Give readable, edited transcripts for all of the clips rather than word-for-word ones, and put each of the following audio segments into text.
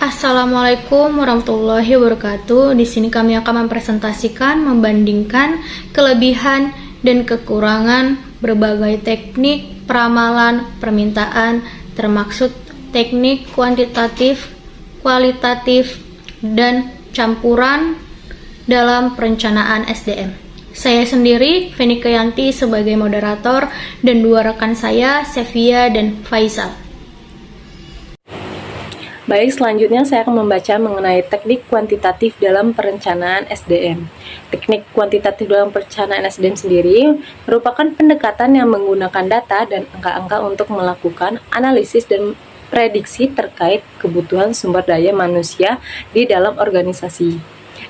Assalamualaikum warahmatullahi wabarakatuh. Di sini kami akan mempresentasikan, membandingkan kelebihan dan kekurangan berbagai teknik peramalan permintaan, termaksud teknik kuantitatif, kualitatif, dan campuran dalam perencanaan SDM. Saya sendiri, Feni Kayanti, sebagai moderator, dan dua rekan saya, Sevia dan Faisal. Baik, selanjutnya saya akan membaca mengenai teknik kuantitatif dalam perencanaan SDM. Teknik kuantitatif dalam perencanaan SDM sendiri merupakan pendekatan yang menggunakan data dan angka-angka untuk melakukan analisis dan prediksi terkait kebutuhan sumber daya manusia di dalam organisasi.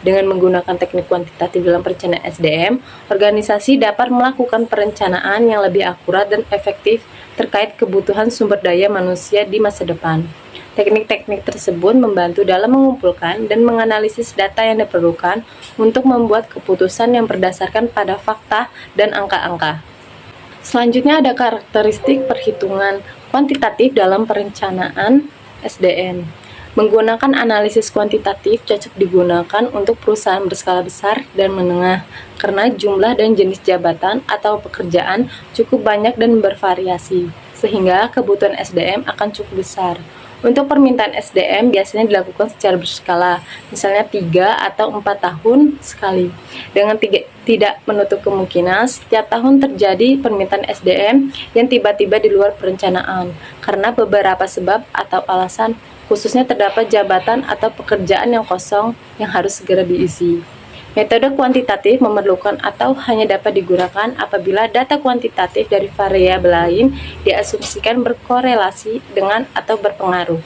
Dengan menggunakan teknik kuantitatif dalam perencanaan SDM, organisasi dapat melakukan perencanaan yang lebih akurat dan efektif terkait kebutuhan sumber daya manusia di masa depan. Teknik-teknik tersebut membantu dalam mengumpulkan dan menganalisis data yang diperlukan untuk membuat keputusan yang berdasarkan pada fakta dan angka-angka. Selanjutnya ada karakteristik perhitungan kuantitatif dalam perencanaan SDM. Menggunakan analisis kuantitatif cocok digunakan untuk perusahaan berskala besar dan menengah karena jumlah dan jenis jabatan atau pekerjaan cukup banyak dan bervariasi, sehingga kebutuhan SDM akan cukup besar. Untuk permintaan SDM biasanya dilakukan secara berskala, misalnya 3 atau 4 tahun sekali. Dengan tidak menutup kemungkinan setiap tahun terjadi permintaan SDM yang tiba-tiba di luar perencanaan, karena beberapa sebab atau alasan, khususnya terdapat jabatan atau pekerjaan yang kosong yang harus segera diisi. Metode kuantitatif memerlukan atau hanya dapat digunakan apabila data kuantitatif dari variabel lain diasumsikan berkorelasi dengan atau berpengaruh.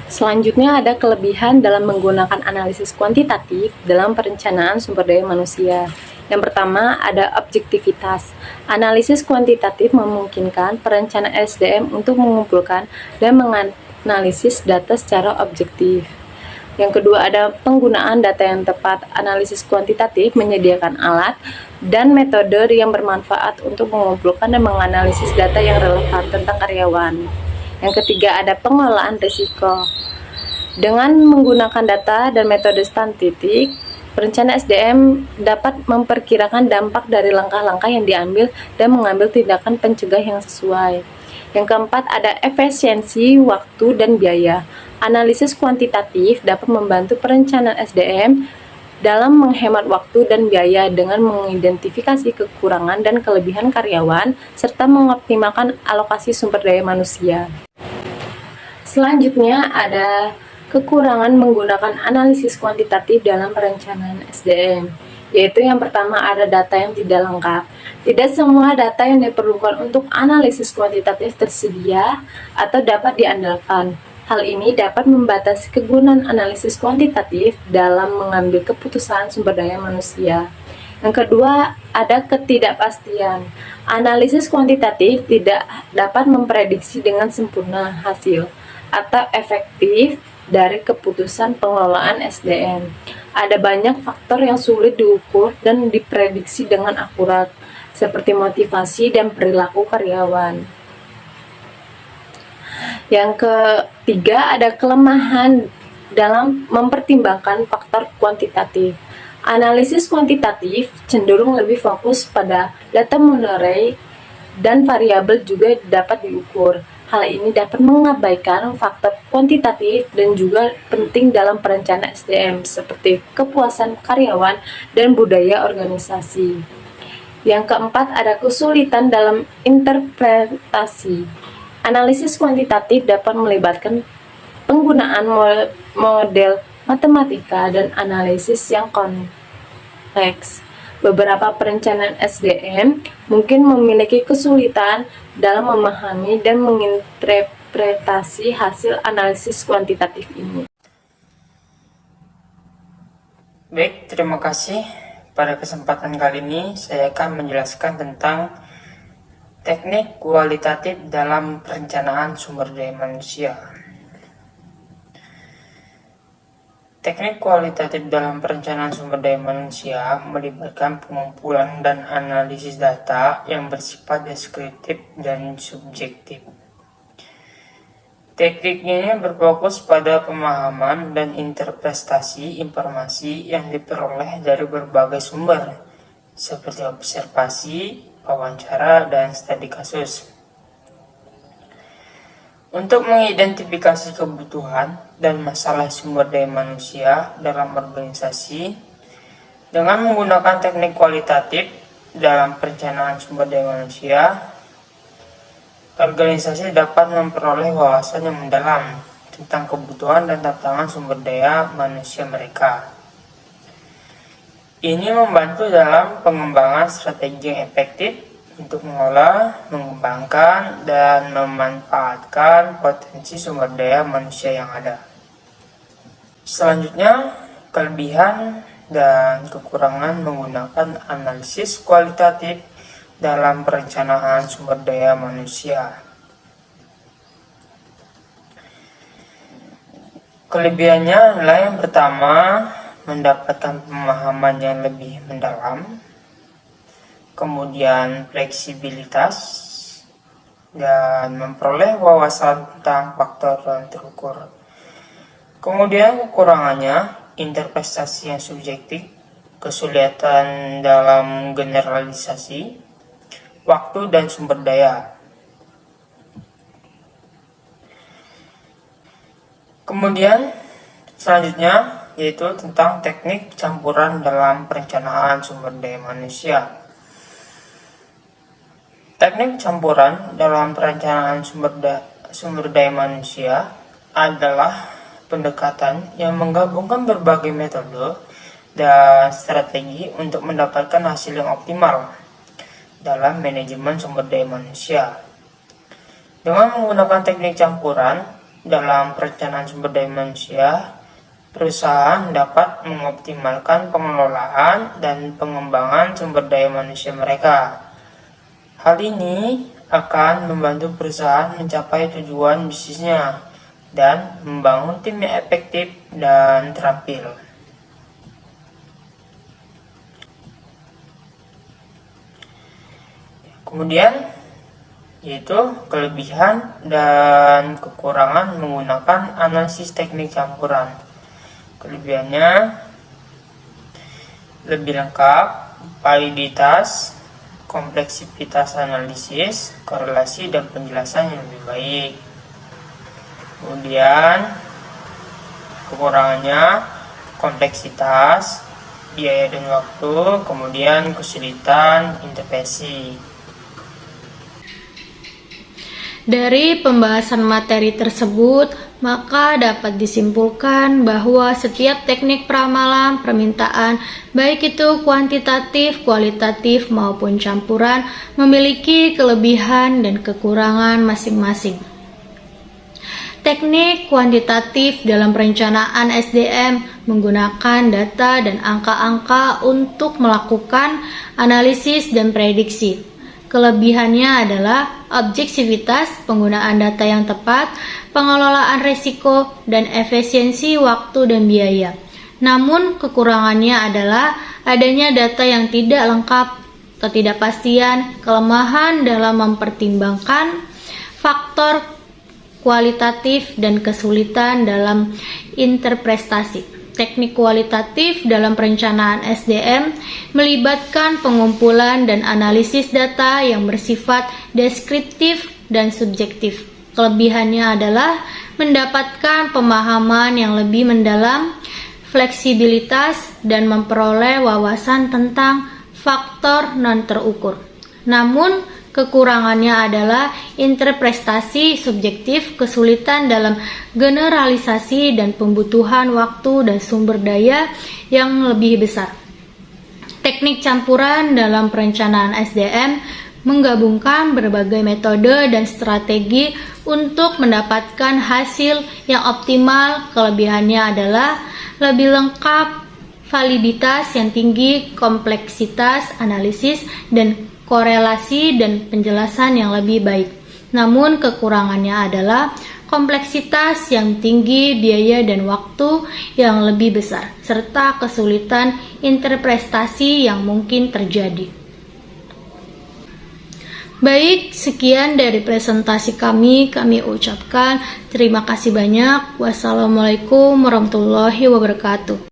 Selanjutnya ada kelebihan dalam menggunakan analisis kuantitatif dalam perencanaan sumber daya manusia. Yang pertama ada objektivitas. Analisis kuantitatif memungkinkan perencanaan SDM untuk mengumpulkan dan menganalisis data secara objektif. Yang kedua ada penggunaan data yang tepat. Analisis kuantitatif menyediakan alat dan metode yang bermanfaat untuk mengumpulkan dan menganalisis data yang relevan tentang karyawan. Yang ketiga ada pengelolaan risiko. Dengan menggunakan data dan metode statistik, perencana SDM dapat memperkirakan dampak dari langkah-langkah yang diambil dan mengambil tindakan pencegah yang sesuai. Yang keempat ada efisiensi waktu dan biaya. Analisis kuantitatif dapat membantu perencanaan SDM dalam menghemat waktu dan biaya dengan mengidentifikasi kekurangan dan kelebihan karyawan serta mengoptimalkan alokasi sumber daya manusia. Selanjutnya ada kekurangan menggunakan analisis kuantitatif dalam perencanaan SDM, yaitu yang pertama ada data yang tidak lengkap. Tidak semua data yang diperlukan untuk analisis kuantitatif tersedia atau dapat diandalkan. Hal ini dapat membatasi kegunaan analisis kuantitatif dalam mengambil keputusan sumber daya manusia. Yang kedua, ada ketidakpastian. Analisis kuantitatif tidak dapat memprediksi dengan sempurna hasil atau efektif dari keputusan pengelolaan SDM. Ada banyak faktor yang sulit diukur dan diprediksi dengan akurat, seperti motivasi dan perilaku karyawan. Yang ketiga ada kelemahan dalam mempertimbangkan faktor kuantitatif. Analisis kuantitatif cenderung lebih fokus pada data monetary dan variabel juga dapat diukur. Hal ini dapat mengabaikan faktor kuantitatif dan juga penting dalam perencanaan SDM seperti kepuasan karyawan dan budaya organisasi. Yang keempat ada kesulitan dalam interpretasi. Analisis kuantitatif dapat melibatkan penggunaan model matematika dan analisis yang kompleks. Beberapa perencanaan SDM mungkin memiliki kesulitan dalam memahami dan menginterpretasi hasil analisis kuantitatif ini. Baik, terima kasih. Pada kesempatan kali ini saya akan menjelaskan tentang teknik kualitatif dalam perencanaan sumber daya manusia. Teknik kualitatif dalam perencanaan sumber daya manusia melibatkan pengumpulan dan analisis data yang bersifat deskriptif dan subjektif. Teknik ini berfokus pada pemahaman dan interpretasi informasi yang diperoleh dari berbagai sumber, seperti observasi, wawancara, dan studi kasus. Untuk mengidentifikasi kebutuhan dan masalah sumber daya manusia dalam organisasi, dengan menggunakan teknik kualitatif dalam perencanaan sumber daya manusia, organisasi dapat memperoleh wawasan yang mendalam tentang kebutuhan dan tantangan sumber daya manusia mereka. Ini membantu dalam pengembangan strategi yang efektif untuk mengolah, mengembangkan, dan memanfaatkan potensi sumber daya manusia yang ada. Selanjutnya, kelebihan dan kekurangan menggunakan analisis kualitatif dalam perencanaan sumber daya manusia. Kelebihannya adalah yang pertama, mendapatkan pemahaman yang lebih mendalam, kemudian fleksibilitas, dan memperoleh wawasan tentang faktor yang terukur. Kemudian kekurangannya, interpretasi yang subjektif, kesulitan dalam generalisasi, waktu dan sumber daya. Kemudian selanjutnya yaitu tentang teknik campuran dalam perencanaan sumber daya manusia. Teknik campuran dalam perencanaan sumber daya manusia adalah pendekatan yang menggabungkan berbagai metode dan strategi untuk mendapatkan hasil yang optimal dalam manajemen sumber daya manusia. Dengan menggunakan teknik campuran dalam perencanaan sumber daya manusia, perusahaan dapat mengoptimalkan pengelolaan dan pengembangan sumber daya manusia mereka. Hal ini akan membantu perusahaan mencapai tujuan bisnisnya dan membangun tim yang efektif dan terampil. Kemudian yaitu kelebihan dan kekurangan menggunakan analisis teknik campuran. Kelebihannya lebih lengkap, validitas, kompleksitas analisis, korelasi, dan penjelasan yang lebih baik. Kemudian kekurangannya kompleksitas, biaya dan waktu, kemudian kesulitan intervensi. Dari pembahasan materi tersebut, maka dapat disimpulkan bahwa setiap teknik peramalan permintaan, baik itu kuantitatif, kualitatif, maupun campuran, memiliki kelebihan dan kekurangan masing-masing. Teknik kuantitatif dalam perencanaan SDM menggunakan data dan angka-angka untuk melakukan analisis dan prediksi. Kelebihannya adalah objektivitas, penggunaan data yang tepat, pengelolaan risiko, dan efisiensi waktu dan biaya. Namun kekurangannya adalah adanya data yang tidak lengkap, ketidakpastian, kelemahan dalam mempertimbangkan faktor kualitatif, dan kesulitan dalam interpretasi. Teknik kualitatif dalam perencanaan SDM melibatkan pengumpulan dan analisis data yang bersifat deskriptif dan subjektif. Kelebihannya adalah mendapatkan pemahaman yang lebih mendalam, fleksibilitas, dan memperoleh wawasan tentang faktor non terukur. Namun, kekurangannya adalah interpretasi subjektif, kesulitan dalam generalisasi, dan pembutuhan waktu dan sumber daya yang lebih besar. Teknik campuran dalam perencanaan SDM menggabungkan berbagai metode dan strategi untuk mendapatkan hasil yang optimal. Kelebihannya adalah lebih lengkap, validitas yang tinggi, kompleksitas analisis, dan korelasi dan penjelasan yang lebih baik. Namun kekurangannya adalah kompleksitas yang tinggi, biaya dan waktu yang lebih besar, serta kesulitan interpretasi yang mungkin terjadi. Baik, sekian dari presentasi kami ucapkan terima kasih banyak. Wassalamualaikum warahmatullahi wabarakatuh.